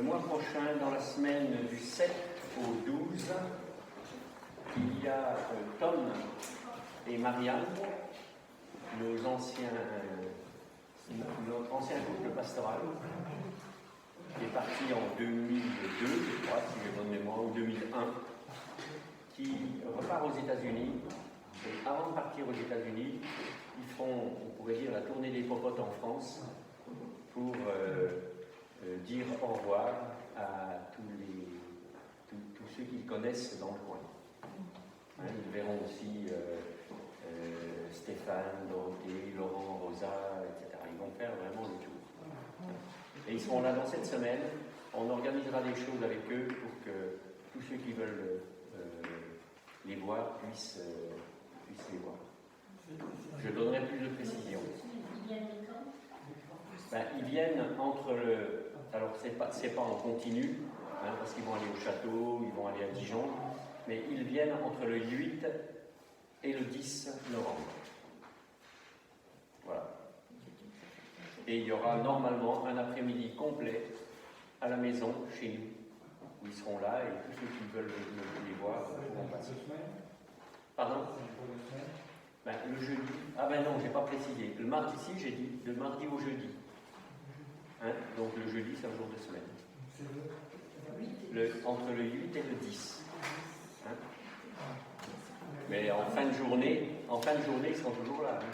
le mois prochain, dans la semaine du 7 au 12, il y a Tom et Marianne, notre ancien couple pastoral, qui est parti en 2002, je crois, si j'ai bonne mémoire, ou 2001, qui repart aux États-Unis. Et avant de partir aux États-Unis, ils font, on pourrait dire, la tournée des popotes en France pour dire au revoir à tous ceux qu'ils connaissent dans le coin. Hein, ils verront aussi Stéphane, Dorothée, Laurent, Rosa, etc. Ils vont faire vraiment le tour. Et ils seront là dans cette semaine. On organisera des choses avec eux pour que tous ceux qui veulent les voir puissent les voir. Je donnerai plus de précisions. Ils viennent entre le... Alors, c'est pas en continu, hein, parce qu'ils vont aller au château, ils vont aller à Dijon, mais ils viennent entre le 8 et le 10 novembre. Voilà. Et il y aura normalement un après-midi complet à la maison, chez nous, où ils seront là, et tous ceux qui veulent les voir pourront passer. Pardon ? Le jeudi. Ah ben non, j'ai pas précisé. Le mardi, si, j'ai dit, de mardi au jeudi. Hein, donc le jeudi, c'est un jour de semaine. Entre le 8 et le 10. Hein. Mais en fin de journée, ils seront toujours là. Hein.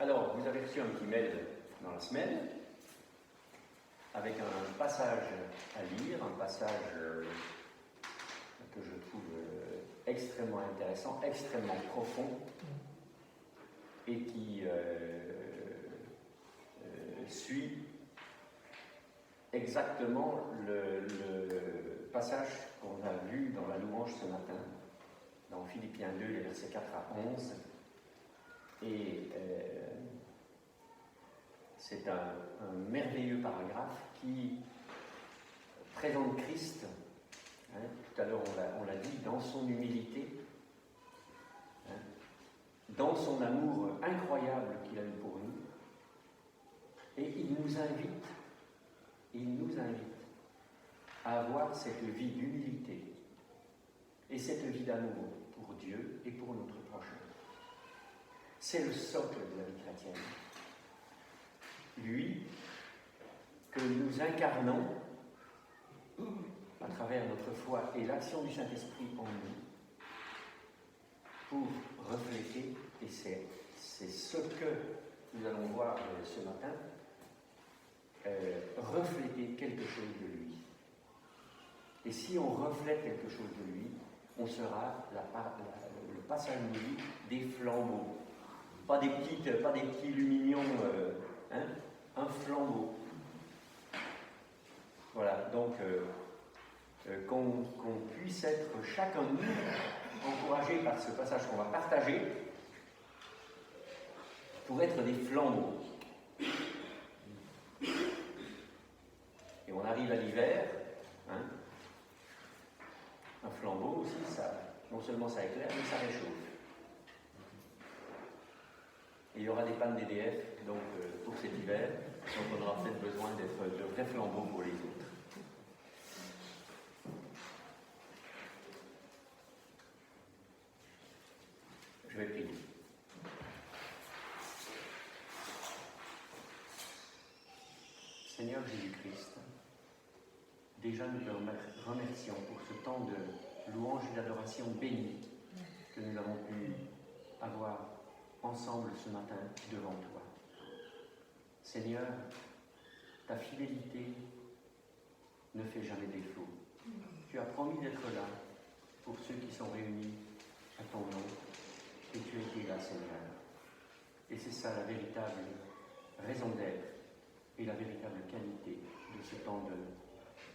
Alors, vous avez reçu un petit mail dans la semaine avec un passage à lire, un passage que je trouve extrêmement intéressant, extrêmement profond et qui suit exactement le passage qu'on a lu dans la louange ce matin, dans Philippiens 2, les versets 4 à 11. Et c'est un merveilleux paragraphe qui présente Christ, hein, tout à l'heure on l'a dit, dans son humilité, hein, dans son amour incroyable qu'il a eu pour nous, et il nous invite à avoir cette vie d'humilité et cette vie d'amour pour Dieu et pour notre prochain. C'est le socle de la vie chrétienne. Lui, que nous incarnons à travers notre foi et l'action du Saint-Esprit en nous, pour refléter, et c'est ce que nous allons voir ce matin, refléter quelque chose de lui. Et si on reflète quelque chose de lui, on sera le passage de lui des flambeaux. Pas des petits lumignons, hein, un flambeau. Voilà, donc qu'on puisse être chacun de nous encouragé par ce passage qu'on va partager pour être des flambeaux. Et on arrive à l'hiver, hein, un flambeau aussi, non seulement ça éclaire, mais ça réchauffe. Et il y aura des pannes d'EDF donc, pour cet hiver, donc on aura peut-être besoin d'être de vrais flambeaux pour les autres. Je vais prier. Seigneur Jésus-Christ, déjà nous te remercions pour ce temps de louange et d'adoration bénie que nous avons pu avoir ensemble ce matin devant toi. Seigneur, ta fidélité ne fait jamais défaut. Tu as promis d'être là pour ceux qui sont réunis à ton nom, et tu as été là, Seigneur. Et c'est ça la véritable raison d'être et la véritable qualité de ce temps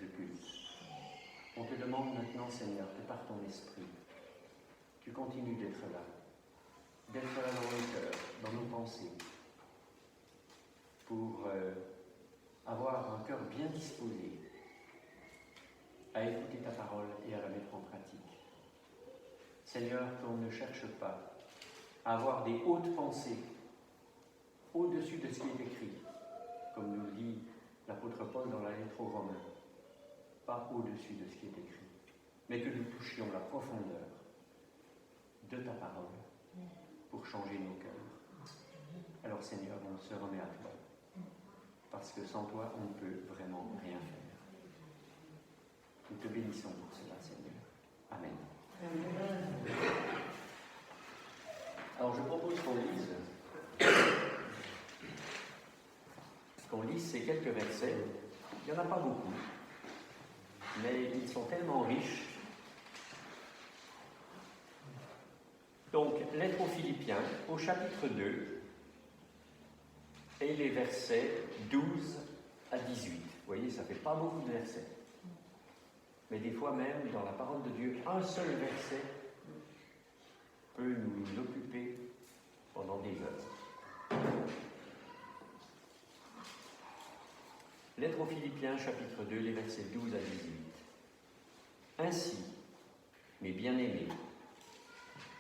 de culte. demande maintenant, Seigneur, que par ton esprit, tu continues d'être là dans nos cœurs, dans nos pensées, pour avoir un cœur bien disposé à écouter ta parole et à la mettre en pratique. Seigneur, qu'on ne cherche pas à avoir des hautes pensées au-dessus de ce qui est écrit, comme nous dit l'apôtre Paul dans la lettre aux Romains, pas au-dessus de ce qui est écrit, mais que nous touchions la profondeur de ta parole pour changer nos cœurs. Alors Seigneur, on se remet à toi, parce que sans toi, on ne peut vraiment rien faire. Nous te bénissons pour cela, Seigneur. Amen. Alors je propose qu'on lise ces quelques versets. Il n'y en a pas beaucoup, mais ils sont tellement riches. Donc, lettre aux Philippiens, au chapitre 2, et les versets 12 à 18. Vous voyez, ça ne fait pas beaucoup de versets. Mais des fois même, dans la parole de Dieu, un seul verset peut nous occuper pendant des heures. Lettre aux Philippiens, chapitre 2, les versets 12 à 18. Ainsi, mes bien-aimés,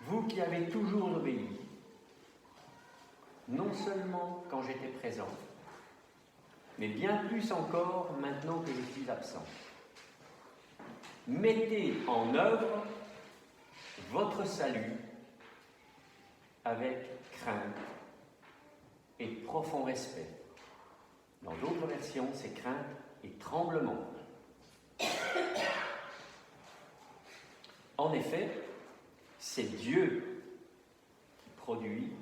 vous qui avez toujours obéi, non seulement quand j'étais présent, mais bien plus encore maintenant que je suis absent, mettez en œuvre votre salut avec crainte et profond respect. Dans d'autres versions, c'est crainte et tremblement. En effet, c'est Dieu qui produit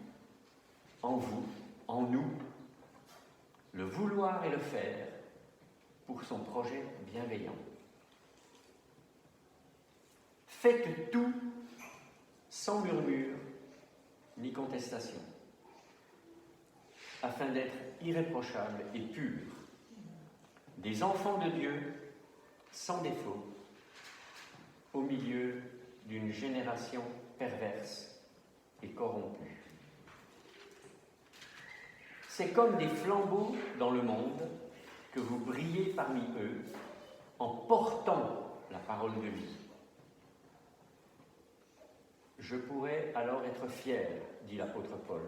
en vous, en nous, le vouloir et le faire pour son projet bienveillant. Faites tout sans murmure ni contestation, afin d'être irréprochables et purs, des enfants de Dieu sans défaut, au milieu d'une génération perverse et corrompue. C'est comme des flambeaux dans le monde que vous brillez parmi eux en portant la parole de vie. Je pourrais alors être fier, dit l'apôtre Paul,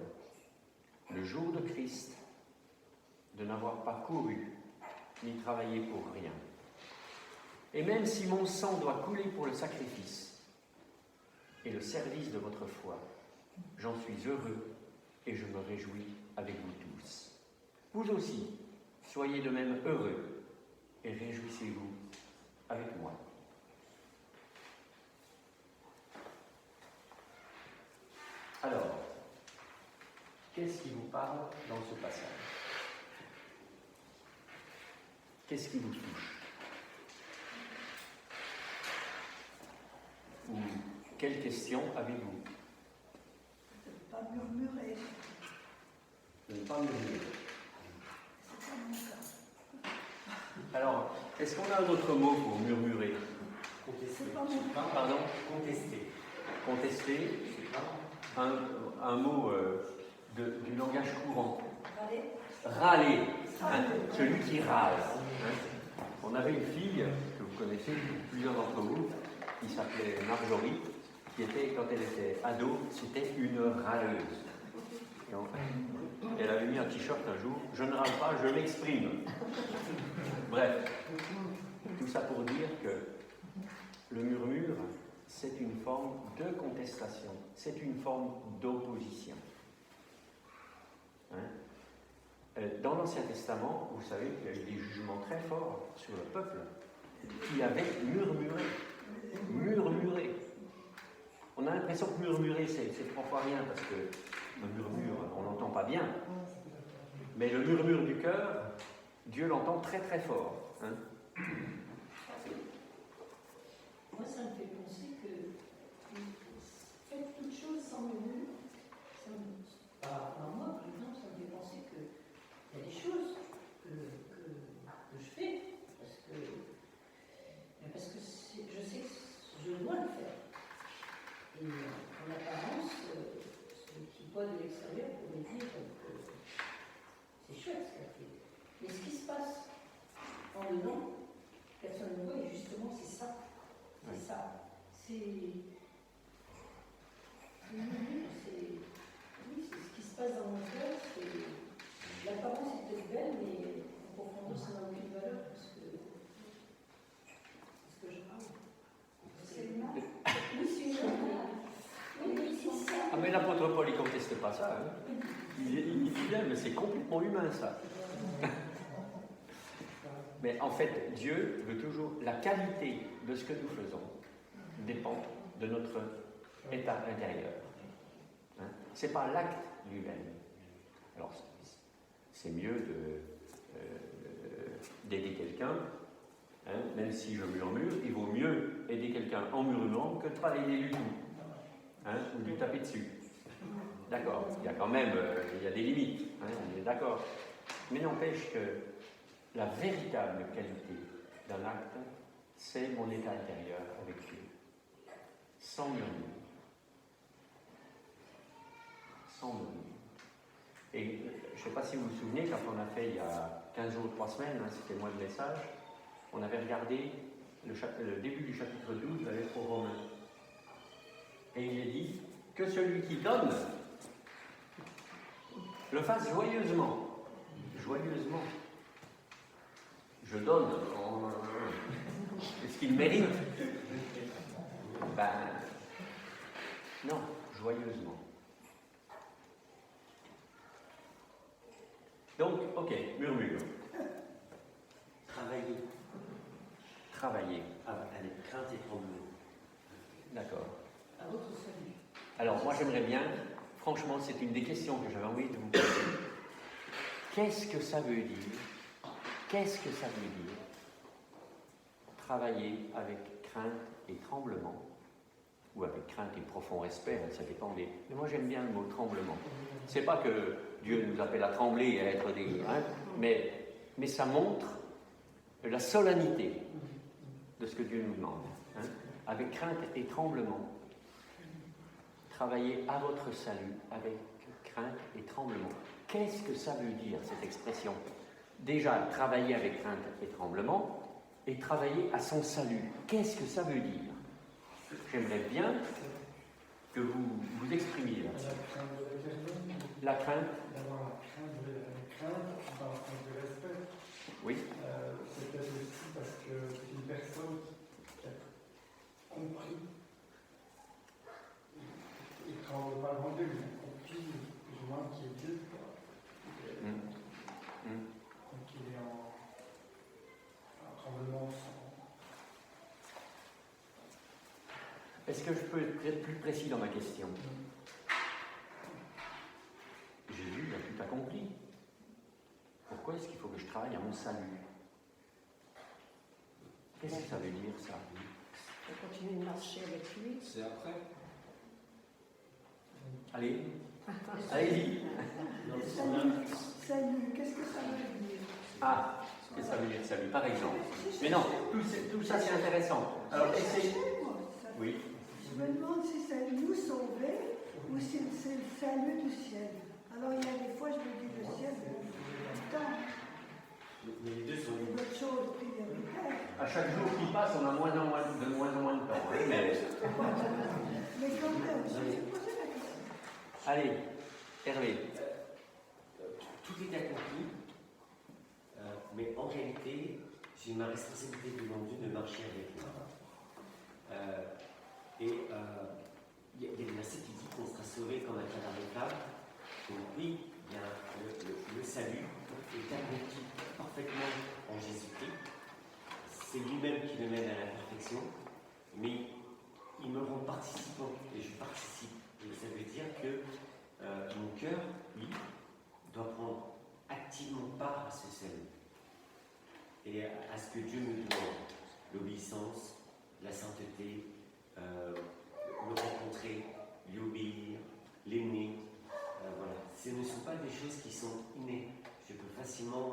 le jour de Christ, de n'avoir pas couru ni travaillé pour rien. Et même si mon sang doit couler pour le sacrifice et le service de votre foi, j'en suis heureux et je me réjouis avec vous tous. Vous aussi, soyez de même heureux et réjouissez-vous avec moi. Alors, qu'est-ce qui vous parle dans ce passage? Qu'est-ce qui vous touche? Ou quelles questions avez-vous? De ne pas murmurer. De ne pas murmurer. C'est pas mon cas. Alors, est-ce qu'on a un autre mot pour murmurer? C'est pas mon cas. Pardon? Contester. Contester, un mot du langage courant. Allez. Râler, hein, celui qui râle. Hein. On avait une fille que vous connaissez, plusieurs d'entre vous, qui s'appelait Marjorie, qui était, quand elle était ado, c'était une râleuse. Elle avait mis un t-shirt un jour, je ne râle pas, je m'exprime. Bref, tout ça pour dire que le murmure, c'est une forme de contestation, c'est une forme d'opposition. Hein? Dans l'Ancien Testament, vous savez qu'il y a eu des jugements très forts sur le peuple qui avait murmuré. Murmurer. On a l'impression que murmurer, c'est trois fois rien, parce que le murmure, on n'entend pas bien. Mais le murmure du cœur, Dieu l'entend très très fort. Hein? Moi, ça me fait penser que faites toutes choses sans murmure. Alors moi, par exemple, ça me fait penser qu'il y a des choses que je fais parce que je sais un an, personne ne voit, et justement, c'est ça. C'est Oui. ça. C'est oui, c'est ce qui se passe dans mon cœur. L'apparence est peut-être belle, mais en profondeur, ça n'a aucune valeur parce que je parle. C'est une âme. Oui, c'est une âme. Oui, c'est ça. Ah mais l'apôtre Paul, il ne conteste pas ça. Hein. Il est fidèle, mais c'est complètement humain ça. Mais en fait, Dieu veut toujours... La qualité de ce que nous faisons dépend de notre état intérieur. Hein? Ce n'est pas l'acte lui-même. Alors, c'est mieux d'aider quelqu'un, hein? Même si je murmure, il vaut mieux aider quelqu'un en murmurant que de ne pas l'aider du tout. Hein? Ou de lui taper dessus. D'accord, il y a quand même il y a des limites, hein? On est d'accord. Mais n'empêche que la véritable qualité d'un acte, c'est mon état intérieur avec Dieu. Sans murmure. Sans murmure. Et je ne sais pas si vous vous souvenez, quand on a fait il y a 15 jours ou 3 semaines, hein, c'était moi le message, on avait regardé le début du chapitre 12 de la lettre aux Romains. Et il est dit que celui qui donne le fasse joyeusement. Joyeusement. Je donne. Est-ce qu'il mérite? Ben, non, joyeusement. Donc, ok, murmure. Travailler Travailler. avec crainte et tremblement. D'accord. À votre salut. Alors, moi, j'aimerais bien, franchement, c'est une des questions que j'avais envie de vous poser. Qu'est-ce que ça veut dire? Qu'est-ce que ça veut dire travailler avec crainte et tremblement? Ou avec crainte et profond respect, hein, ça dépend des... Mais moi, j'aime bien le mot tremblement. C'est pas que Dieu nous appelle à trembler et à être des... Hein, mais ça montre la solennité de ce que Dieu nous demande. Hein, avec crainte et tremblement. Travailler à votre salut avec crainte et tremblement. Qu'est-ce que ça veut dire, cette expression? Déjà, travailler avec crainte et tremblement, et travailler à son salut. Qu'est-ce que ça veut dire? J'aimerais bien que vous vous exprimiez là-dessus. La crainte. D'avoir la crainte dans le sens du respect. Oui. C'est peut-être aussi parce que c'est une personne qui a compris, et quand on ne veut pas le rendre, mais compris plus ou moins qui est Dieu. Donc il est en tremblement sans. Est-ce que je peux être plus précis dans ma question? Jésus a tout accompli. Pourquoi est-ce qu'il faut que je travaille à mon salut? Qu'est-ce que ça veut dire, ça? On continue de marcher avec lui. C'est après. Allez, allez-y. Salut, qu'est-ce que ça veut dire? Ah, qu'est-ce que ça veut dire, salut, par exemple? Mais non, tout ça c'est intéressant. Alors, essayez. Oui. Je me demande si c'est nous sauver ou si c'est le salut du ciel. Alors il y a des fois, je me dis le ciel, tout le temps, Mais les deux sont c'est notre chose prioritaire. À chaque jour qui passe, on a de moins en moins de temps. Hein, mais... Mais quand même, je vais poser la question. Allez, Hervé. Tout est accompli, mais en réalité, j'ai ma responsabilité devant Dieu de marcher avec lui. Il y a des versets qui disent qu'on sera sauvé comme un cadavre de femme. Donc oui, il y a le salut est accompli parfaitement en Jésus-Christ. C'est lui-même qui me mène à la perfection, mais il me rend participant et je participe. Et ça veut dire que mon cœur, lui, doit prendre activement part à ce salut et à ce que Dieu me demande, l'obéissance, la sainteté, le rencontrer, lui obéir, l'aimer. Voilà. Ce ne sont pas des choses qui sont innées. Je peux facilement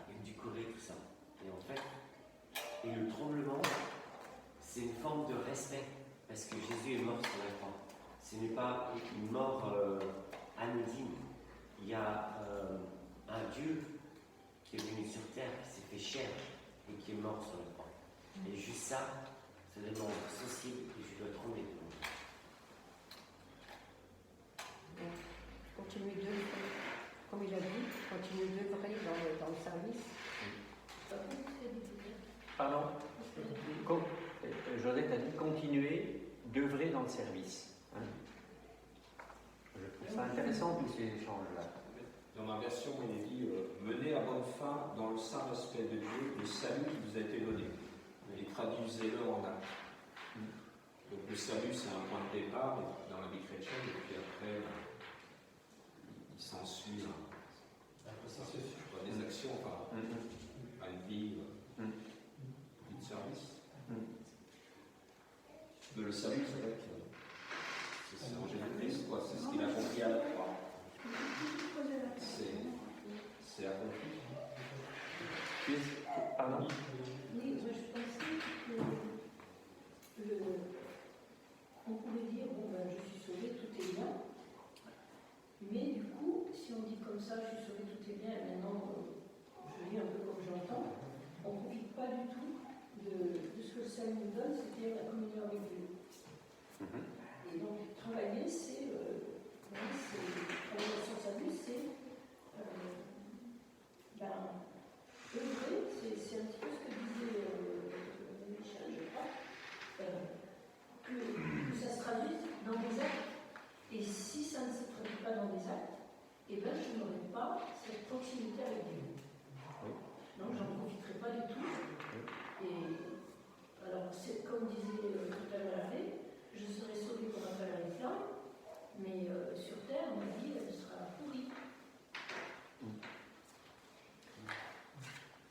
édulcorer tout ça. Et en fait, et le tremblement, c'est une forme de respect, parce que Jésus est mort sur la croix. Ce n'est pas une mort anodine. Il y a un Dieu qui est venu sur terre, qui s'est fait chair et qui est mort sur le croix. Et juste ça, c'est des moments sensibles que je dois trembler de nous. Continuer d'œuvrer, comme il a dit, continuer d'œuvrer dans le service. Pardon? Josette a dit continuer d'œuvrer dans le service. Hein? Je trouve ça intéressant tous ces échanges-là. Dans ma version, il est dit menez à bonne fin dans le saint respect de Dieu le salut qui vous a été donné. Et traduisez-le en actes. Donc le salut, c'est un point de départ dans la vie chrétienne, et puis après, il s'ensuit des actions, enfin, à une vie de service. Mais le salut, c'est vrai que c'est en Jésus-Christ, quoi. C'est ce qu'il a accompli à la croix. C'est accompli. Pardon? Oui, moi je pensais que on pouvait dire, bon ben je suis sauvé, tout est bien. Mais du coup, si on dit comme ça, je suis sauvé, tout est bien, et maintenant je lis un peu comme j'entends, on ne profite pas du tout de ce que le salut nous donne, c'est-à-dire la communion avec Dieu. Et donc travailler, c'est travailler sur sa vie, c'est œuvrer, c'est un petit peu ce que disait Michel, je crois, que ça se traduise dans des actes. Et si ça ne se traduit pas dans des actes, eh bien je n'aurai pas cette proximité avec Dieu. Donc j'en profiterai pas du tout. Et alors c'est comme disait tout à l'heure Hervé, je serai sauvé comme à travers les flammes, mais sur terre, ma vie, elle sera pourrie.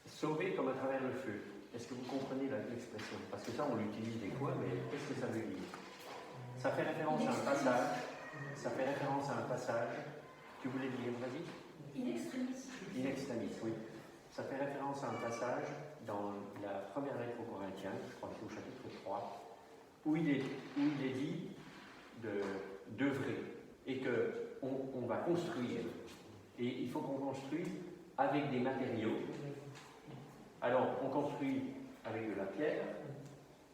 Sauver comme à travers le feu. Est-ce que vous comprenez l'expression? Parce que ça, on l'utilise des fois, mais qu'est-ce que ça veut dire? Ça fait référence à un passage. Ça fait référence à un passage. Tu voulais dire, vas-y? In extremis. In extremis, oui. Ça fait référence à un passage dans la première lettre aux Corinthiens, je crois que c'est au chapitre 3, où il est dit d'œuvrer et qu'on va construire. Et il faut qu'on construise avec des matériaux. Alors, on construit avec de la pierre,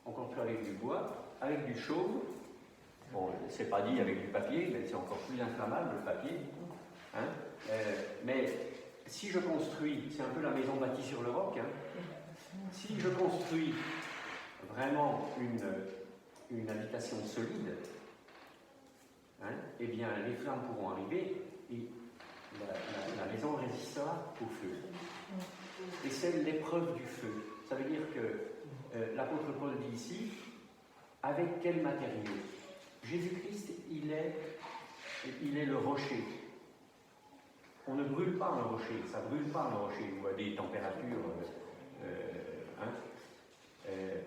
on construit avec du bois, avec du chaume. Bon, c'est pas dit avec du papier, mais c'est encore plus inflammable le papier. Hein? Mais si je construis, c'est un peu la maison bâtie sur le roc, hein? Si je construis vraiment une habitation solide, hein, eh bien les flammes pourront arriver et la maison résistera au feu. Et c'est l'épreuve du feu. Ça veut dire que l'apôtre Paul dit ici, avec quel matériau? Jésus-Christ, il est le rocher. On ne brûle pas un rocher, ça ne brûle pas un rocher, ou à des températures.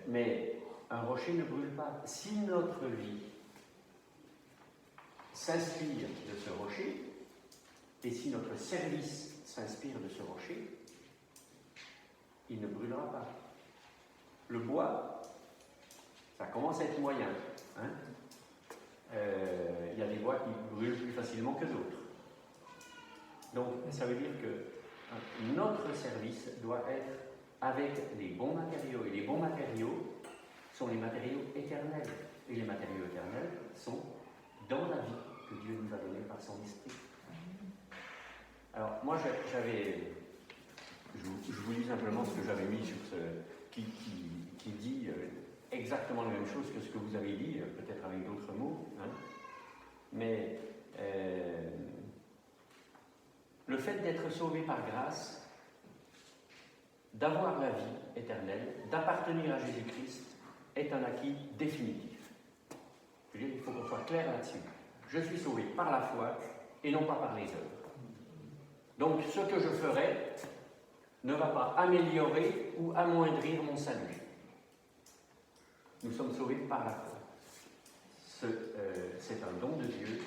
Mais un rocher ne brûle pas. Si notre vie s'inspire de ce rocher, et si notre service s'inspire de ce rocher, il ne brûlera pas. Le bois, ça commence à être moyen. Hein? Y a des bois qui brûlent plus facilement que d'autres. Donc, ça veut dire que notre service doit être avec les bons matériaux. Et les bons matériaux sont les matériaux éternels. Et les matériaux éternels sont dans la vie que Dieu nous a donnée par son esprit. Alors, moi, je vous lis simplement ce que j'avais mis sur ce. qui dit exactement la même chose que ce que vous avez dit, peut-être avec d'autres mots. Hein. Mais le fait d'être sauvé par grâce, d'avoir la vie éternelle, d'appartenir à Jésus-Christ, est un acquis définitif. Je veux dire, il faut qu'on soit clair là-dessus. Je suis sauvé par la foi et non pas par les œuvres. Donc, ce que je ferai ne va pas améliorer ou amoindrir mon salut. Nous sommes sauvés par la foi. C'est un don de Dieu.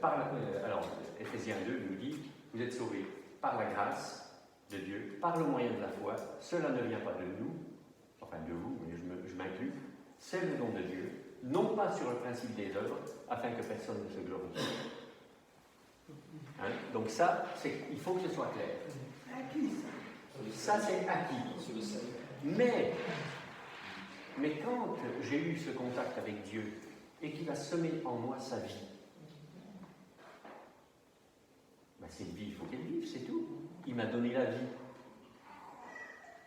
Alors, Éphésiens 2 nous dit, vous êtes sauvés par la grâce de Dieu, par le moyen de la foi. Cela ne vient pas de nous, enfin de vous, mais je m'inclus. C'est le don de Dieu, non pas sur le principe des œuvres, afin que personne ne se glorifie. Hein? Donc ça, il faut que ce soit clair. acquis, ça. Ça, c'est acquis. Sur le salut. Mais quand j'ai eu ce contact avec Dieu et qu'il a semé en moi sa vie, ben cette vie, il faut qu'elle vive, c'est tout. Il m'a donné la vie.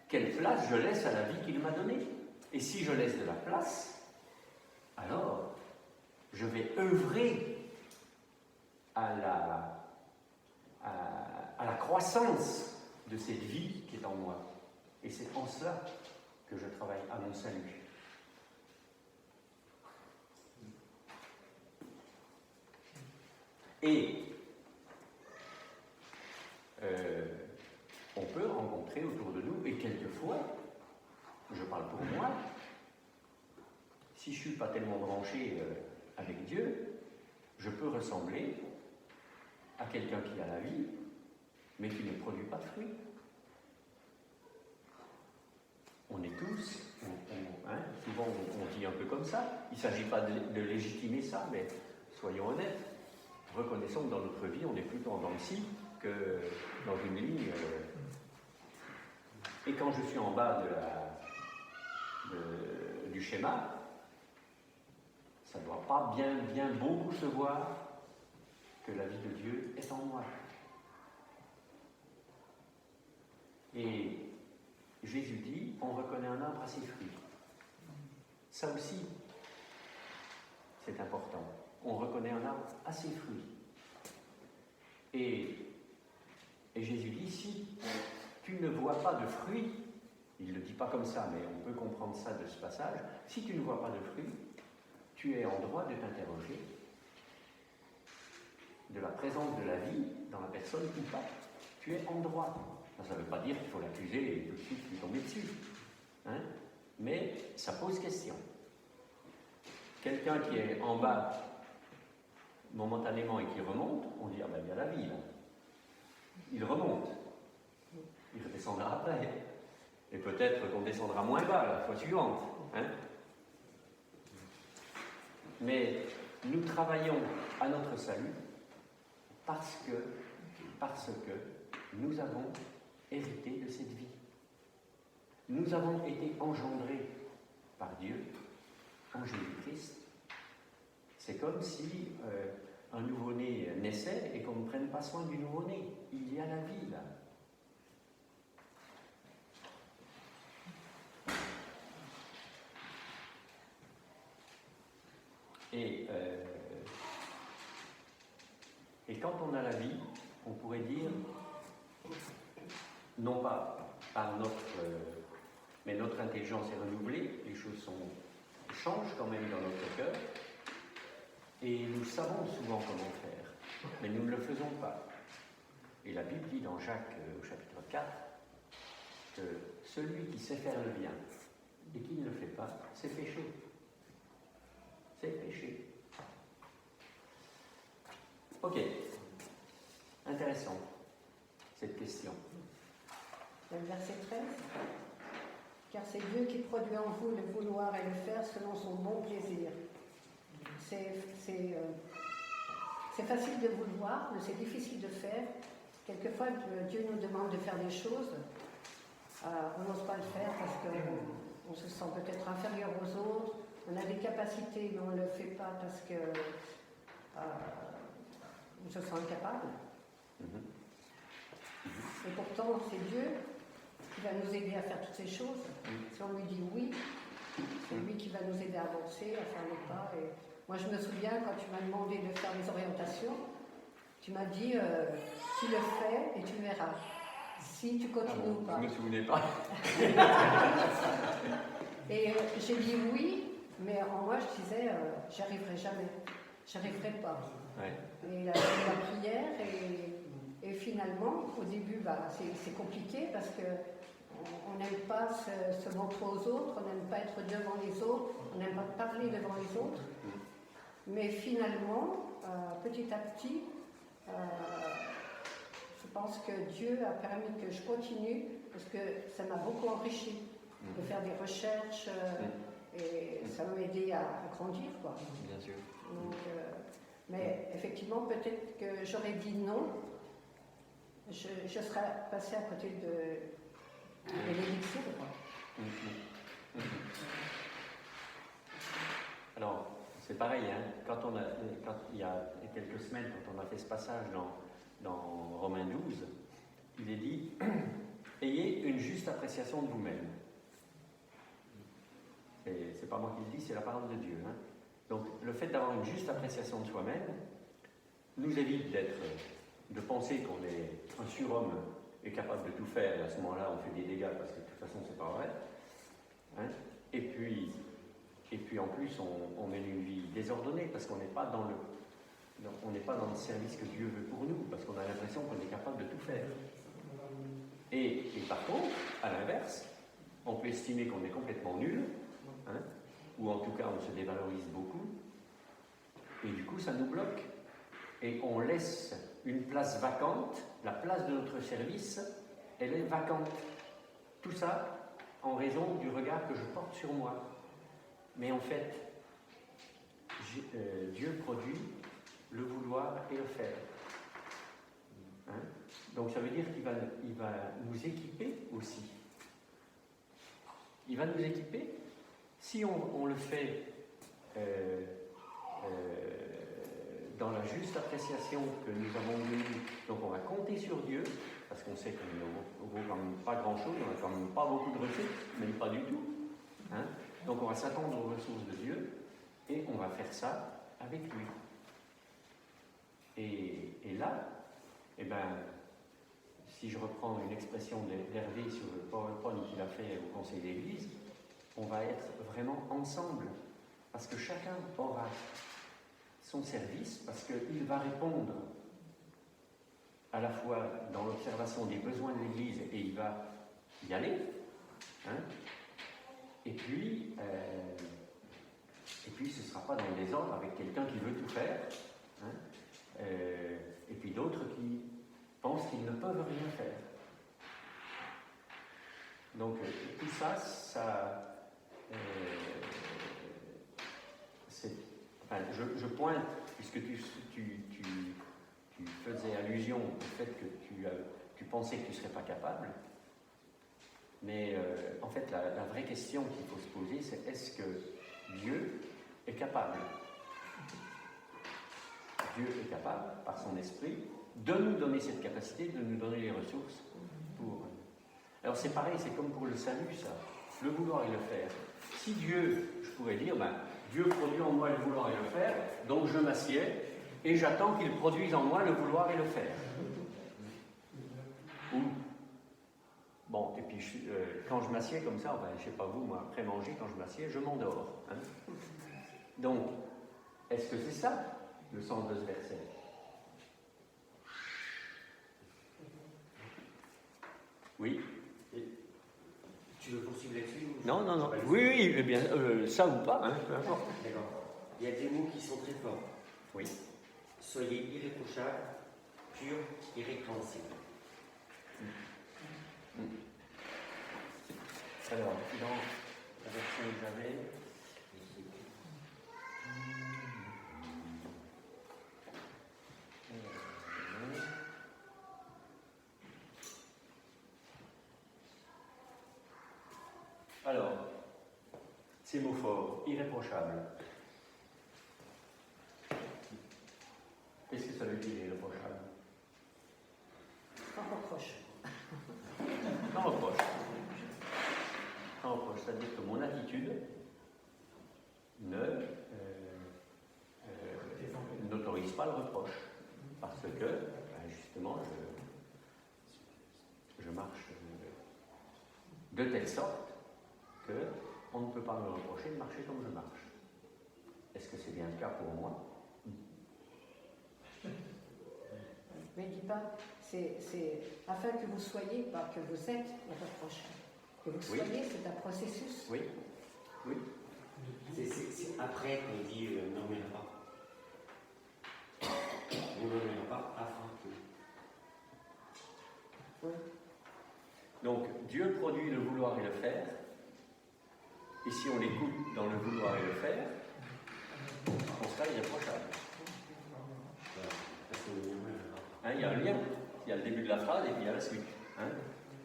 Quelle place je laisse à la vie qu'il m'a donnée? Et si je laisse de la place, alors je vais œuvrer à la croissance de cette vie qui est en moi. Et c'est en cela que je travaille à mon salut. Et on peut rencontrer autour de nous, et quelquefois, je parle pour moi, si je ne suis pas tellement branché avec Dieu, je peux ressembler à quelqu'un qui a la vie, mais qui ne produit pas de fruits. On est tous, souvent on dit un peu comme ça, il ne s'agit pas de légitimer ça, mais soyons honnêtes, reconnaissons que dans notre vie, on est plutôt en dents de scie que dans une ligne. Et quand je suis en bas du schéma, ça ne doit pas bien beaucoup se voir que la vie de Dieu est en moi. Et Jésus dit, on reconnaît un arbre à ses fruits. Ça aussi, c'est important. On reconnaît un arbre à ses fruits. Et Jésus dit, si tu ne vois pas de fruits, il ne le dit pas comme ça, mais on peut comprendre ça de ce passage, si tu ne vois pas de fruits, tu es en droit de t'interroger de la présence de la vie dans la personne ou pas. Tu es en droit. Ça ne veut pas dire qu'il faut l'accuser et tout de suite lui tomber dessus. Mais ça pose question. Quelqu'un qui est en bas momentanément et qui remonte, on dit, ah ben il y a la vie là. Il remonte. Il redescendra après. Et peut-être qu'on descendra moins bas la fois suivante. Mais nous travaillons à notre salut parce que nous avons hérité de cette vie. Nous avons été engendrés par Dieu en Jésus-Christ. C'est comme si un nouveau-né naissait et qu'on ne prenne pas soin du nouveau-né. Il y a la vie là. Et quand on a la vie, on pourrait dire, non pas par mais notre intelligence est renouvelée, les choses changent quand même dans notre cœur, et nous savons souvent comment faire, mais nous ne le faisons pas. Et la Bible dit dans Jacques au chapitre 4 que celui qui sait faire le bien et qui ne le fait pas, c'est péché. C'est péché. Ok. Intéressant, cette question. Le verset 13. Car c'est Dieu qui produit en vous le vouloir et le faire selon son bon plaisir. C'est facile de vouloir, mais c'est difficile de faire. Quelquefois, Dieu nous demande de faire des choses. On n'ose pas le faire parce qu'on se sent peut-être inférieur aux autres. On a des capacités, mais on ne le fait pas parce que on se sent incapable. Et pourtant, c'est Dieu qui va nous aider à faire toutes ces choses. Si on lui dit oui, c'est lui qui va nous aider à avancer, à faire le pas. Et moi, je me souviens, quand tu m'as demandé de faire les orientations, tu m'as dit, tu le fais et tu verras. Si tu continues ou pas. Je ne me souvenais pas. Et j'ai dit oui, mais en moi, je disais, j'y arriverai jamais. J'y arriverai pas. Ouais. Et la prière, et finalement, au début, c'est compliqué parce qu'on n'aime pas se montrer aux autres, on n'aime pas être devant les autres, on n'aime pas parler devant les autres. Mais finalement, petit à petit, je pense que Dieu a permis que je continue parce que ça m'a beaucoup enrichi de faire des recherches et ça m'a aidé à grandir, quoi. Bien sûr. Donc, mais effectivement, peut-être que j'aurais dit non, je serais passée à côté de l'élixir. Alors, c'est pareil, hein, quand il y a quelques semaines, quand on a fait ce passage dans Romains 12, il est dit « Ayez une juste appréciation de vous-même ». C'est pas moi qui le dis, c'est la parole de Dieu. Hein. Donc, le fait d'avoir une juste appréciation de soi-même nous évite de penser qu'on est un surhomme et capable de tout faire, et à ce moment-là, on fait des dégâts parce que de toute façon, c'est pas vrai. Hein. Et puis en plus, on mène une vie désordonnée parce qu'on n'est pas dans le service que Dieu veut pour nous, parce qu'on a l'impression qu'on est capable de tout faire. Et par contre, à l'inverse, on peut estimer qu'on est complètement nul, hein, ou en tout cas on se dévalorise beaucoup, et du coup ça nous bloque. Et on laisse une place vacante, la place de notre service, elle est vacante. Tout ça en raison du regard que je porte sur moi. Mais en fait, Dieu produit le vouloir et le faire. Hein? Donc ça veut dire qu'il va nous équiper aussi. Il va nous équiper. Si on le fait dans la juste appréciation que nous avons de nous, donc on va compter sur Dieu, parce qu'on sait qu'on ne vaut quand même pas grand-chose, on n'a quand même pas beaucoup de ressources, même pas du tout. Hein? Donc on va s'attendre aux ressources de Dieu et on va faire ça avec lui. Et là, eh ben, si je reprends une expression d'Hervé sur le PowerPoint qu'il a fait au Conseil d'Église, on va être vraiment ensemble, parce que chacun aura son service, parce qu'il va répondre à la fois dans l'observation des besoins de l'Église et il va y aller, hein, et puis ce ne sera pas dans le désordre avec quelqu'un qui veut tout faire, hein, et puis d'autres qui pensent qu'ils ne peuvent rien faire. Donc tout ça, c'est, enfin, je pointe, puisque tu faisais allusion au fait que tu pensais que tu ne serais pas capable, mais en fait la vraie question qu'il faut se poser, c'est est-ce que Dieu est capable? Dieu est capable, par son esprit, de nous donner cette capacité, de nous donner les ressources pour... Alors c'est pareil, c'est comme pour le salut, ça. Le vouloir et le faire. Si Dieu, je pourrais dire, Dieu produit en moi le vouloir et le faire, donc je m'assieds et j'attends qu'il produise en moi le vouloir et le faire. Ou, bon, et puis quand je m'assieds comme ça, je ne sais pas vous, moi, après manger, quand je m'assieds, je m'endors. Hein. Donc, est-ce que c'est ça, le sens de ce verset? Oui. Tu veux poursuivre là-dessus ou... Non. Oui, eh bien, ça ou pas, hein, peu importe. D'accord. Il y a des mots qui sont très forts. Oui. Soyez irréprochables, purs, irrépréhensibles. Alors, dans la version que j'avais... Alors, ces mots forts, irréprochable. Qu'est-ce que ça veut dire, irréprochable? Sans reproche. Sans reproche. Sans reproche, c'est-à-dire que mon attitude n'autorise pas le reproche. Parce que, justement, je marche de telle sorte qu'on ne peut pas me reprocher de marcher comme je marche. Est-ce que c'est bien le cas pour moi? Mais dis pas, c'est afin que vous soyez, pas que vous êtes irréprochable. Que vous soyez, c'est un processus. Oui. C'est après qu'on dit n'emmène pas. On n'emmène pas afin que. Oui. Donc, Dieu produit le vouloir et le faire. Et si on l'écoute dans le vouloir et le faire, on sera irréprochable. Il y a un lien. Il y a le début de la phrase et puis il y a la suite. Hein.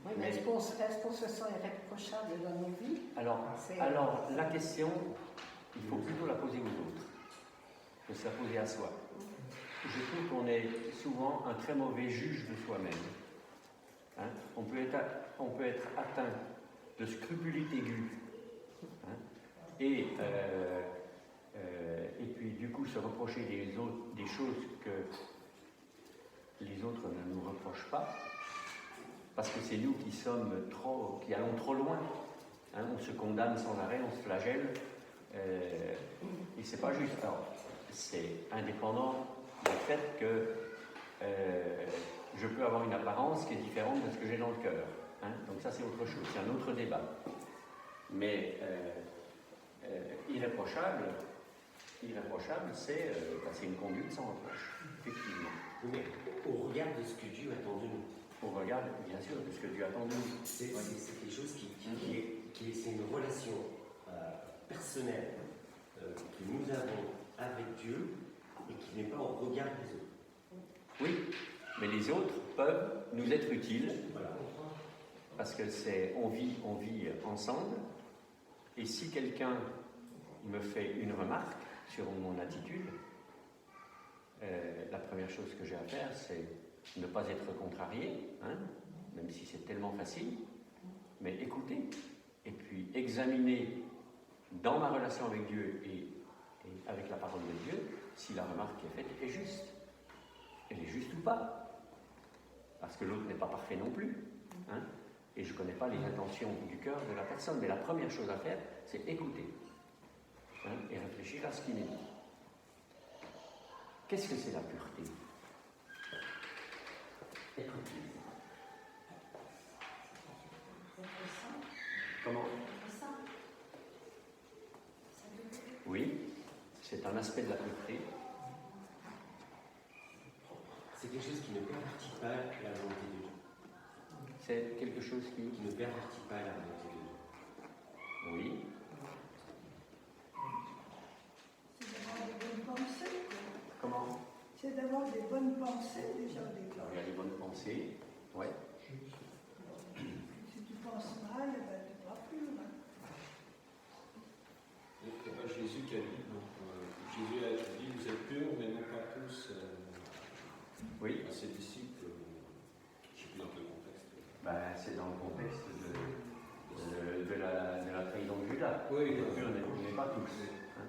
Oui, mais est-ce qu'on se sent irréprochable dans nos vies? Alors, la question, il faut plutôt la poser aux autres que se la poser à soi. Je trouve qu'on est souvent un très mauvais juge de soi-même. Hein. On peut être atteint de scrupulite aiguë. Hein. Et puis du coup se reprocher des choses que les autres ne nous reprochent pas, parce que c'est nous qui allons trop loin. Hein. On se condamne sans arrêt, on se flagelle, et c'est pas juste. Alors, c'est indépendant du fait que je peux avoir une apparence qui est différente de ce que j'ai dans le cœur. Hein. Donc ça c'est autre chose, c'est un autre débat. Mais irréprochable, c'est une conduite sans reproche, effectivement. Mais au regard de ce que Dieu attend de nous. Au regard, bien sûr, de ce que Dieu attend de nous. C'est quelque chose c'est une relation personnelle que nous avons avec Dieu et qui n'est pas au regard des autres. Oui, mais les autres peuvent nous être utiles, Voilà. parce que on vit ensemble, et si quelqu'un me fait une remarque sur mon attitude, la première chose que j'ai à faire, c'est ne pas être contrarié, hein, même si c'est tellement facile, mais écouter, et puis examiner dans ma relation avec Dieu et avec la parole de Dieu, si la remarque qui est faite est juste. Elle est juste ou pas, parce que l'autre n'est pas parfait non plus, hein, et je ne connais pas les intentions du cœur de la personne, mais la première chose à faire, c'est écouter, hein, et réfléchir à ce qu'il est dit. Qu'est-ce que c'est la pureté? Être pur. Comment? Oui, c'est un aspect de la pureté. C'est quelque chose qui ne pervertit pas la volonté de Dieu. C'est quelque chose qui ne pervertit pas la volonté de Dieu. Oui. C'est d'avoir des bonnes pensées. Comment? C'est d'avoir des bonnes pensées déjà au départ. Il y a des bonnes pensées, ouais. Si tu penses mal, ben, tu n'es pas pur. Hein. Jésus qui a dit, Jésus a dit, vous êtes purs, mais non pas tous. Oui. À ses disciples, je ne sais plus dans quel contexte. C'est dans le contexte de la trahison de Judas. Oui, on n'est pas tous. Hein.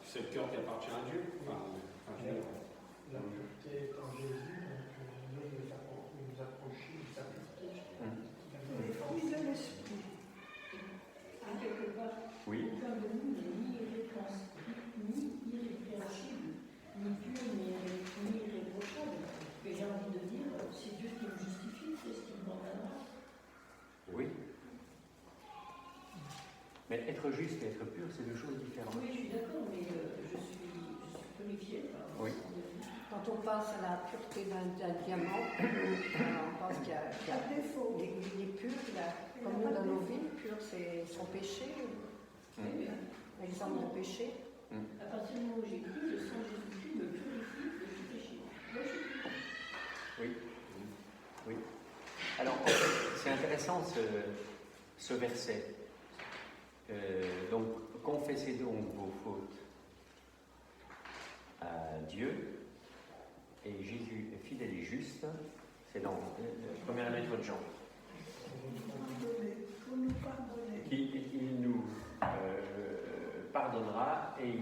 C'est le cœur qui appartient à Dieu. La pureté en Jésus, nous approcher de sa pureté. Les fruits de l'esprit. Et quelque part, Oui. aucun de nous n'est ni irréprochable, ni pur, ni irréprochable. Mais j'ai envie de dire, c'est Dieu qui me justifie, c'est ce qui me condamnera. Oui. Mais être juste et être pur, c'est deux choses différentes. Oui, je suis d'accord, mais je suis purifiée par Oui. Quand on passe à la pureté d'un diamant, on pense qu'il y a Par défaut. il est pur, comme nous dans nos vies, pur c'est son péché, exemple de péché. À partir du moment où j'ai cru, le sang de Jésus-Christ me purifie de tout péché. Moi, je suis pure. Oui. Oui. Alors, en fait, c'est intéressant ce verset. Donc, confessez donc vos fautes à Dieu, et Jésus est fidèle et juste. C'est dans le premier lettre de Jean. Pour nous pardonner. Il nous pardonnera et il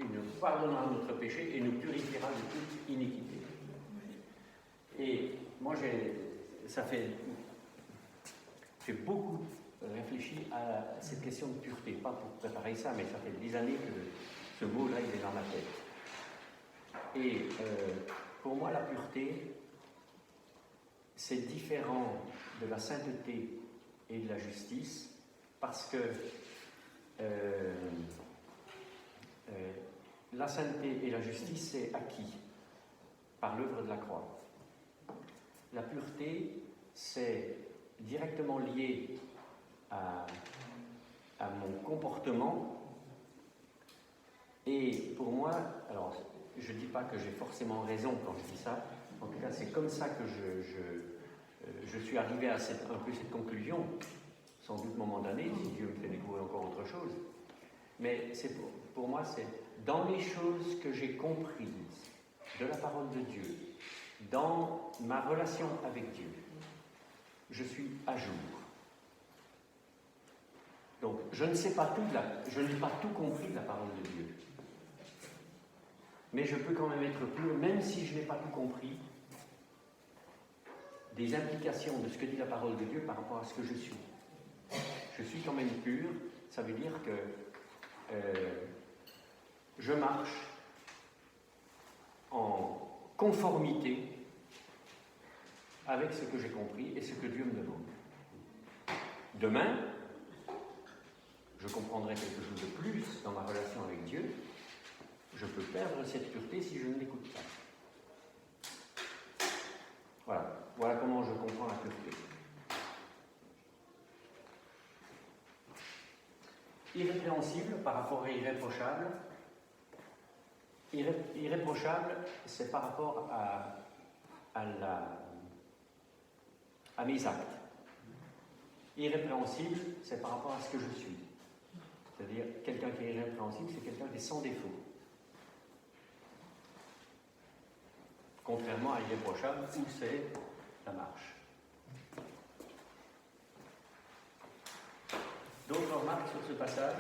nous pardonnera notre péché et nous purifiera de toute iniquité. Et moi, j'ai beaucoup réfléchi à cette question de pureté, pas pour préparer ça, mais ça fait des années que ce mot-là, il est dans ma tête. Et pour moi, la pureté, c'est différent de la sainteté et de la justice, parce que la sainteté et la justice, c'est acquis par l'œuvre de la croix. La pureté, c'est directement lié à mon comportement, et pour moi, alors je ne dis pas que j'ai forcément raison quand je dis ça. En tout cas, c'est comme ça que je suis arrivé à un peu cette conclusion. Sans doute moment donné, si Dieu me fait découvrir encore autre chose. Mais pour moi, c'est dans les choses que j'ai comprises de la parole de Dieu, dans ma relation avec Dieu, je suis à jour. Donc, je ne sais pas tout, je n'ai pas tout compris de la parole de Dieu. Mais je peux quand même être pur, même si je n'ai pas tout compris, des implications de ce que dit la parole de Dieu par rapport à ce que je suis. Je suis quand même pur, ça veut dire que je marche en conformité avec ce que j'ai compris et ce que Dieu me demande. Demain, je comprendrai quelque chose de plus dans ma relation avec Dieu. Je peux perdre cette pureté si je ne l'écoute pas. Voilà comment je comprends la pureté. Irrépréhensible par rapport à irréprochable. Irréprochable, c'est par rapport à mes actes. Irrépréhensible, c'est par rapport à ce que je suis. C'est-à-dire, quelqu'un qui est irrépréhensible, c'est quelqu'un qui est sans défaut. Contrairement à irréprochable, où c'est la marche. D'autres remarques sur ce passage?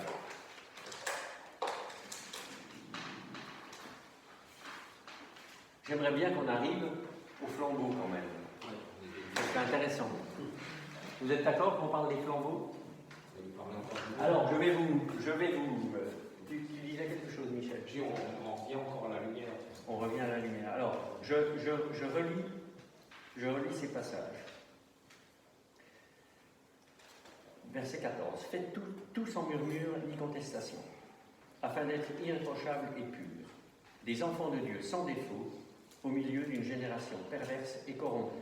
J'aimerais bien qu'on arrive au flambeau quand même. C'est intéressant. Vous êtes d'accord qu'on parle des flambeaux? Alors, je vais vous. Tu disais quelque chose, Michel? On revient encore à la lumière. On revient à la lumière. Alors, je relis ces passages. Verset 14. Faites tout sans murmure ni contestation, afin d'être irréprochables et purs, des enfants de Dieu sans défaut, au milieu d'une génération perverse et corrompue.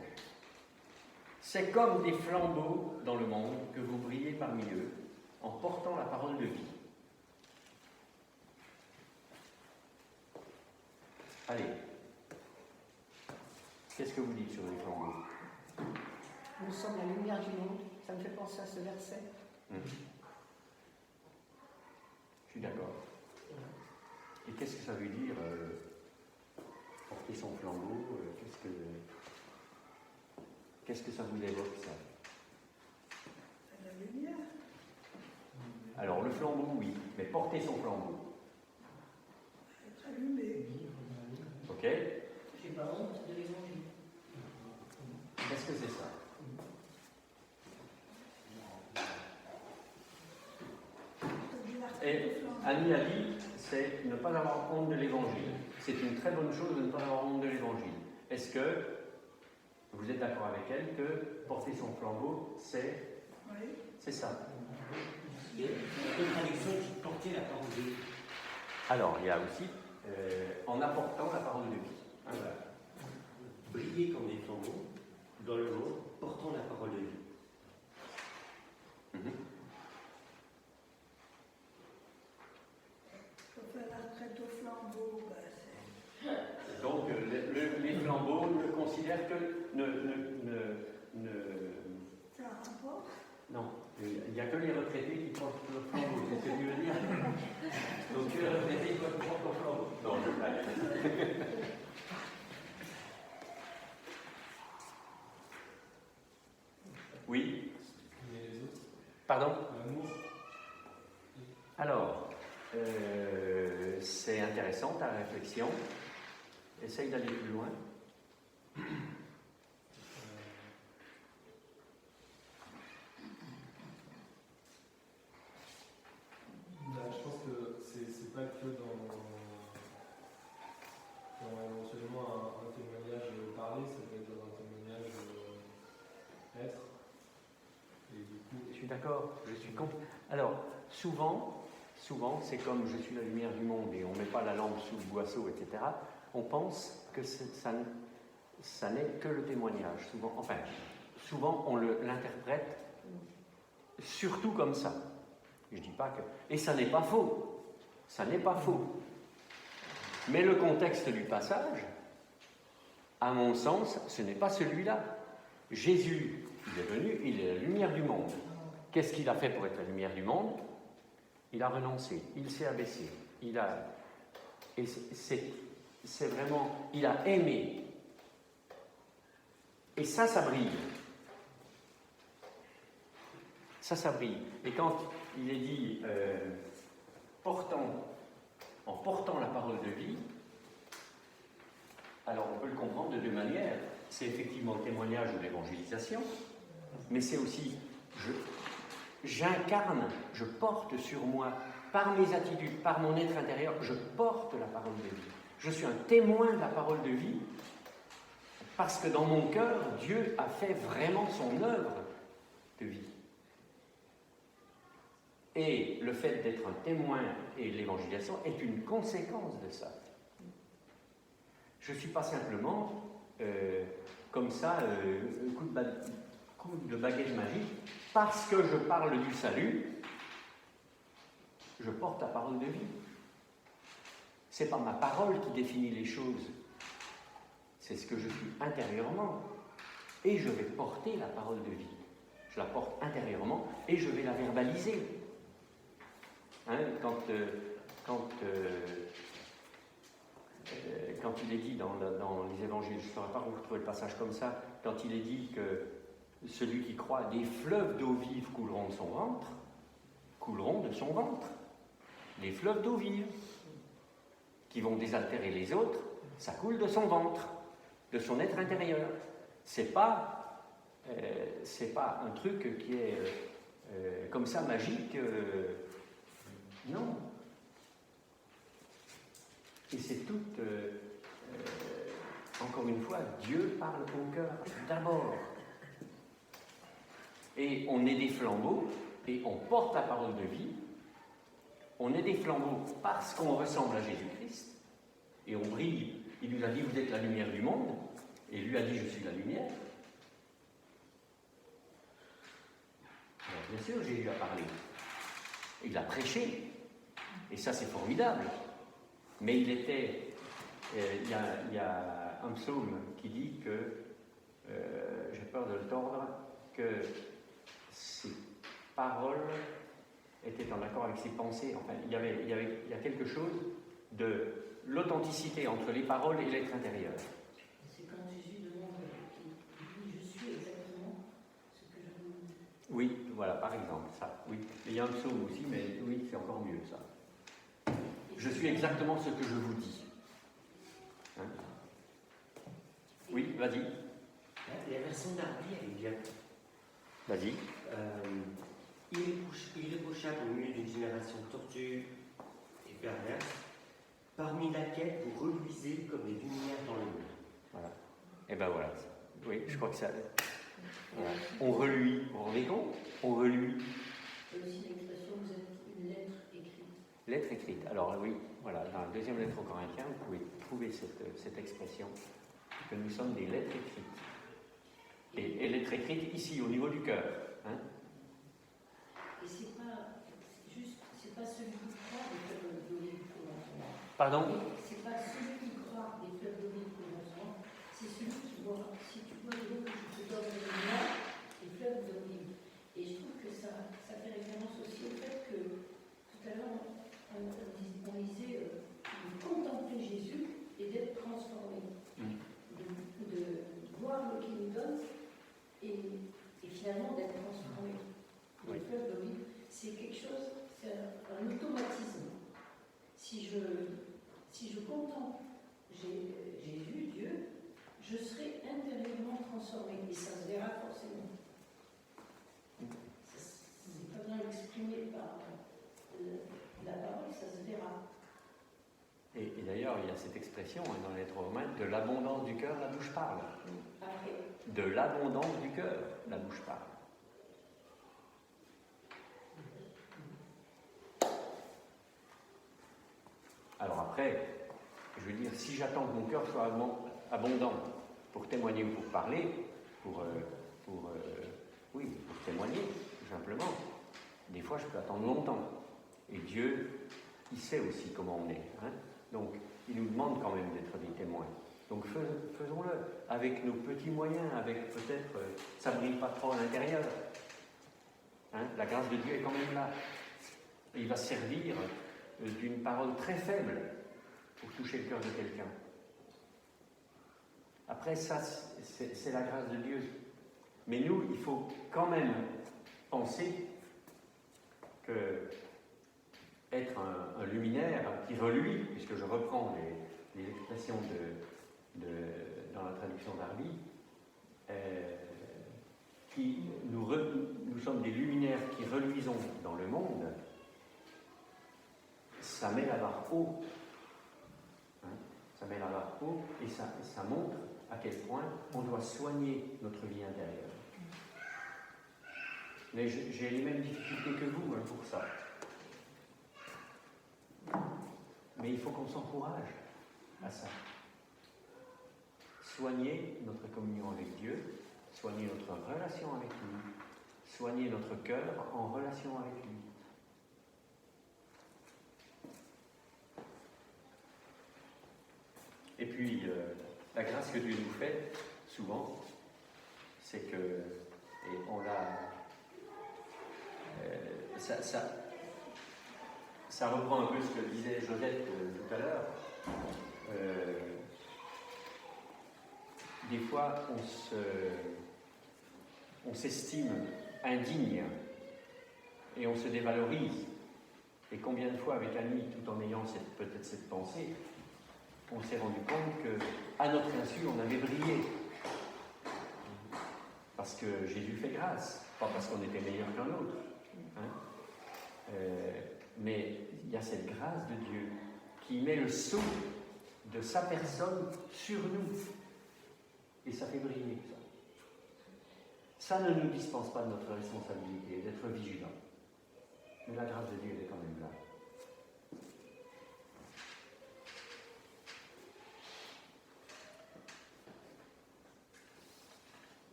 C'est comme des flambeaux dans le monde que vous brillez parmi eux, en portant la parole de vie. Allez. Qu'est-ce que vous dites sur les flambeaux? Nous sommes la lumière du monde. Ça me fait penser à ce verset. Je suis d'accord. Et qu'est-ce que ça veut dire porter son flambeau? Qu'est-ce que ça vous évoque, ça? La lumière. Alors, le flambeau, oui, mais porter son flambeau. Être allumé. Ok? J'ai pas honte de l'évangile. Qu'est-ce que c'est ça? Et Annie a dit, c'est ne pas avoir honte de l'évangile. C'est une très bonne chose de ne pas avoir honte de l'évangile. Est-ce que vous êtes d'accord avec elle que porter son flambeau, c'est ça? Il y a une traduction qui portait la parole de vie. Alors, il y a aussi en apportant la parole de vie. Voilà. Briller comme des flambeaux dans le monde, portant la parole de vie. Faut faire la retraite au flambeau, c'est... Donc, les flambeaux ne considèrent que... Ça a un rapport? Non, il n'y a que les retraités qui portent le flambeau, c'est ce que tu veux dire? Donc, que les retraités portent le flambeau. Non, je blague. Oui? Pardon? Alors, c'est intéressant ta réflexion. Essaye d'aller plus loin. Je pense que c'est pas que dans éventuellement un témoignage parlé, ça peut être dans un témoignage être. Et du coup, Je suis d'accord, je suis contre. Alors, souvent, c'est comme je suis la lumière du monde et on ne met pas la lampe sous le boisseau, etc. On pense que ça n'est que le témoignage. Souvent on l'interprète surtout comme ça. Je ne dis pas que... Et ça n'est pas faux. Ça n'est pas faux. Mais le contexte du passage, à mon sens, ce n'est pas celui-là. Jésus, il est venu, il est la lumière du monde. Qu'est-ce qu'il a fait pour être la lumière du monde? Il a renoncé, il s'est abaissé, et c'est vraiment, il a aimé. Et ça brille. Ça brille. Et quand il est dit, en portant la parole de vie, alors on peut le comprendre de deux manières. C'est effectivement le témoignage ou l'évangélisation, mais c'est aussi, j'incarne, je porte sur moi, par mes attitudes, par mon être intérieur, je porte la parole de vie. Je suis un témoin de la parole de vie, parce que dans mon cœur, Dieu a fait vraiment son œuvre de vie. Et le fait d'être un témoin et l'évangélisation est une conséquence de ça. Je ne suis pas simplement, comme ça, coup de baguette magique, parce que je parle du salut, je porte la parole de vie. Ce n'est pas ma parole qui définit les choses, c'est ce que je suis intérieurement. Et je vais porter la parole de vie. Je la porte intérieurement et je vais la verbaliser. Hein, quand il est dit dans les évangiles, je ne saurais pas où retrouver le passage comme ça, quand il est dit que celui qui croit, des fleuves d'eau vive couleront de son ventre, des fleuves d'eau vive qui vont désaltérer les autres, ça coule de son ventre, de son être intérieur. C'est pas un truc qui est comme ça magique. Non. Et c'est tout, encore une fois, Dieu parle au cœur d'abord. Et on est des flambeaux, et on porte la parole de vie. On est des flambeaux parce qu'on ressemble à Jésus-Christ, et on brille. Il nous a dit, vous êtes la lumière du monde, et lui a dit, je suis la lumière. Alors, bien sûr, Jésus a parlé. Il a prêché. Et ça, c'est formidable. Mais il était... Il y a un psaume qui dit que, j'ai peur de le tordre, que ses paroles étaient en accord avec ses pensées. Enfin, il y a quelque chose de l'authenticité entre les paroles et l'être intérieur. C'est quand Jésus demande, il dit, je suis exactement ce que je vous dis. Oui, voilà, par exemple, ça, oui. Il y a un psaume aussi, mais oui, c'est encore mieux, ça. Je suis exactement ce que je vous dis. Hein? Oui, vas-y. La version d'Arby, elle est bien. Vas-y. Irréprochable au milieu d'une génération tortue et perverse, parmi laquelle vous reluisez comme des lumières dans le monde. Voilà. Et ben voilà. Oui, je crois que ça... Voilà. On reluit. Vous vous rendez compte? On reluit. Il y a aussi l'expression, vous êtes une lettre écrite. Lettre écrite. Alors oui, voilà, dans la deuxième lettre aux Corinthiens, vous pouvez trouver cette expression, que nous sommes des lettres écrites. Et lettres écrites ici, au niveau du cœur. Hein? Et c'est pas celui qui croit des fleuves d'olive du commencement. Pardon? C'est pas celui qui croit des fleuves d'olive du commencement, c'est celui qui boit. Si tu bois de l'eau que je te donne de moi, des fleuves d'olive. Et je trouve que ça fait référence aussi au fait que tout à l'heure on disait de contempler Jésus et d'être transformé. De voir ce qu'il nous donne et finalement d'être transformé. Oui. Le fleuve d'olive, c'est quelque chose, c'est un automatisme. Si je contemple Jésus, Dieu, je serai intérieurement transformé et ça se verra forcément. C'est pas bien exprimé par la parole, ça se verra. Et d'ailleurs, il y a cette expression dans les lettres romaines, de l'abondance du cœur, la bouche parle. Après. De l'abondance du cœur, la bouche parle. Alors après, je veux dire, si j'attends que mon cœur soit abondant pour témoigner ou pour parler, pour témoigner, tout simplement, des fois je peux attendre longtemps. Et Dieu, il sait aussi comment on est. Hein? Donc, il nous demande quand même d'être des témoins. Donc faisons-le avec nos petits moyens, avec peut-être, ça ne brille pas trop à l'intérieur. Hein, la grâce de Dieu est quand même là. Et il va servir d'une parole très faible pour toucher le cœur de quelqu'un. Après ça, c'est la grâce de Dieu. Mais nous, il faut quand même penser que être un luminaire qui reluit, puisque je reprends les expressions dans la traduction d'Arby, nous sommes des luminaires qui reluisons dans le monde, ça met la barre haut. Hein, ça met la barre haut et ça montre à quel point on doit soigner notre vie intérieure. Mais j'ai les mêmes difficultés que vous pour ça. Mais il faut qu'on s'encourage à ça. Soigner notre communion avec Dieu, soigner notre relation avec lui, soigner notre cœur en relation avec lui. Et puis, la grâce que Dieu nous fait, souvent, c'est que, et on l'a, ça reprend un peu ce que disait Josette tout à l'heure. Des fois, on s'estime indigne et on se dévalorise. Et combien de fois, avec Annie, tout en ayant peut-être cette pensée, on s'est rendu compte qu'à notre insu, on avait brillé. Parce que Jésus fait grâce, pas parce qu'on était meilleur qu'un autre. Hein. Mais il y a cette grâce de Dieu qui met le sceau de sa personne sur nous. Et ça fait briller ça. Ça ne nous dispense pas de notre responsabilité, d'être vigilants. Mais la grâce de Dieu, elle est quand même là.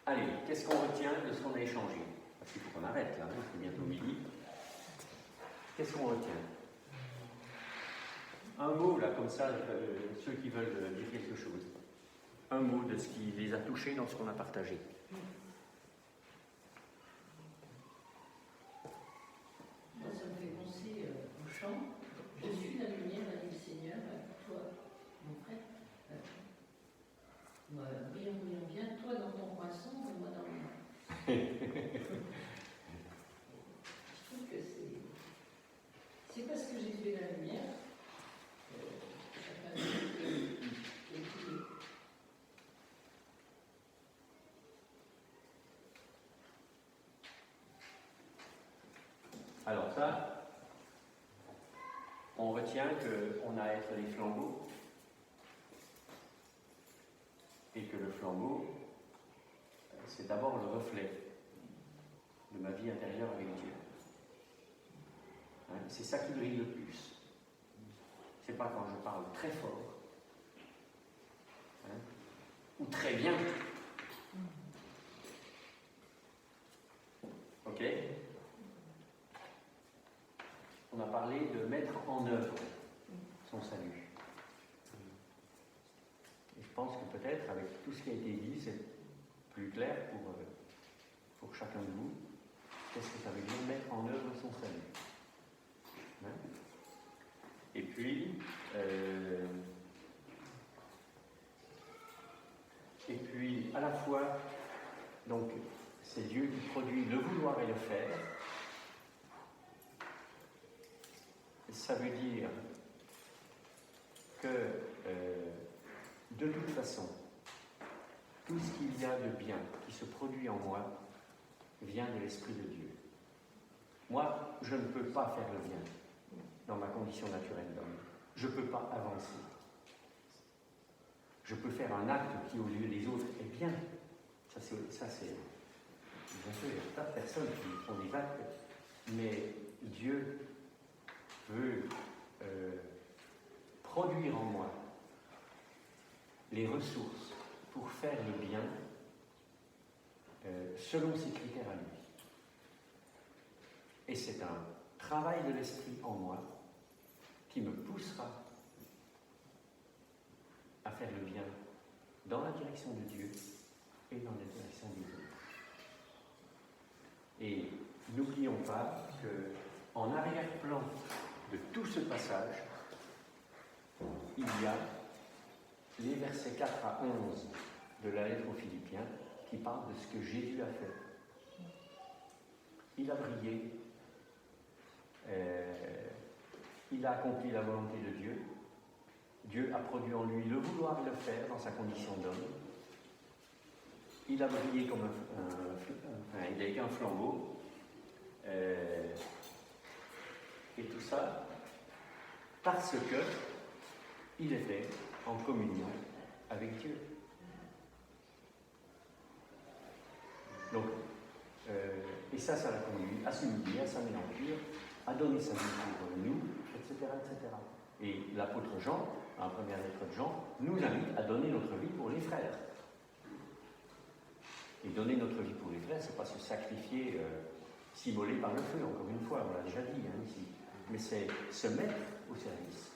Allez, qu'est-ce qu'on retient de ce qu'on a échangé? Parce qu'il faut qu'on arrête là, c'est bientôt midi. Qu'est-ce qu'on retient? Un mot là, comme ça, ceux qui veulent dire quelque chose. Un mot de ce qui les a touchés dans ce qu'on a partagé. Moi, ça me fait penser au chant. Je suis la lumière, a dit le Seigneur, toi, mon frère. Brillant, bien, toi dans ton coin sombre, moi dans le mien. Je trouve que c'est parce que Jésus est la lumière. Chacun est tout. Alors ça, on retient qu'on a à être les flambeaux et que le flambeau, c'est d'abord le reflet de ma vie intérieure avec Dieu. Hein, c'est ça qui brille le plus. C'est pas quand je parle très fort, hein, ou très bien. Ok? On a parlé de mettre en œuvre son salut. Et je pense que peut-être, avec tout ce qui a été dit, c'est plus clair pour chacun de vous. Qu'est-ce que ça veut dire mettre en œuvre son salut? Hein? Et puis, à la fois, donc, c'est Dieu qui produit le vouloir et le faire. Ça veut dire que, de toute façon, tout ce qu'il y a de bien qui se produit en moi vient de l'Esprit de Dieu. Moi, je ne peux pas faire le bien dans ma condition naturelle d'homme. Je ne peux pas avancer. Je peux faire un acte qui, aux yeux des autres, est bien. Ça, c'est bien sûr, il y a tas de personnes qui font des actes, mais Dieu veut produire en moi les ressources pour faire le bien selon ses critères à lui. Et c'est un travail de l'esprit en moi qui me poussera faire le bien dans la direction de Dieu et dans la direction des autres. Et n'oublions pas qu'en arrière-plan de tout ce passage, il y a les versets 4 à 11 de la lettre aux Philippiens qui parlent de ce que Jésus a fait. Il a brillé, il a accompli la volonté de Dieu. Dieu a produit en lui le vouloir et le faire dans sa condition d'homme. Il a brillé comme il a été un flambeau. Et tout ça parce que il était en communion avec Dieu. Donc, et ça l'a conduit à s'humilier, à s'anéantir, à donner sa vie pour nous, etc., etc. Et l'apôtre Jean, dans la première lettre de Jean, nous invite à donner notre vie pour les frères. Et donner notre vie pour les frères, c'est pas se sacrifier, s'immoler par le feu, encore une fois, on l'a déjà dit ici. Mais c'est se mettre au service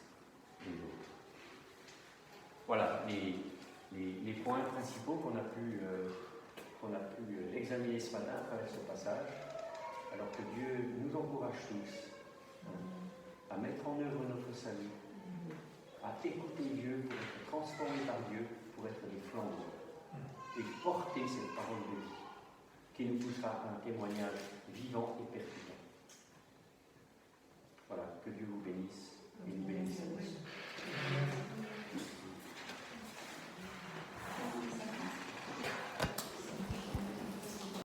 des autres. Voilà les points principaux qu'on a pu examiner ce matin à travers ce passage, alors que Dieu nous encourage tous à mettre en œuvre notre salut, à écouter Dieu pour être transformé par Dieu, pour être des flambeaux, et porter cette parole de vie, qui nous poussera à un témoignage vivant et pertinent. Voilà, que Dieu vous bénisse et nous bénisse à tous.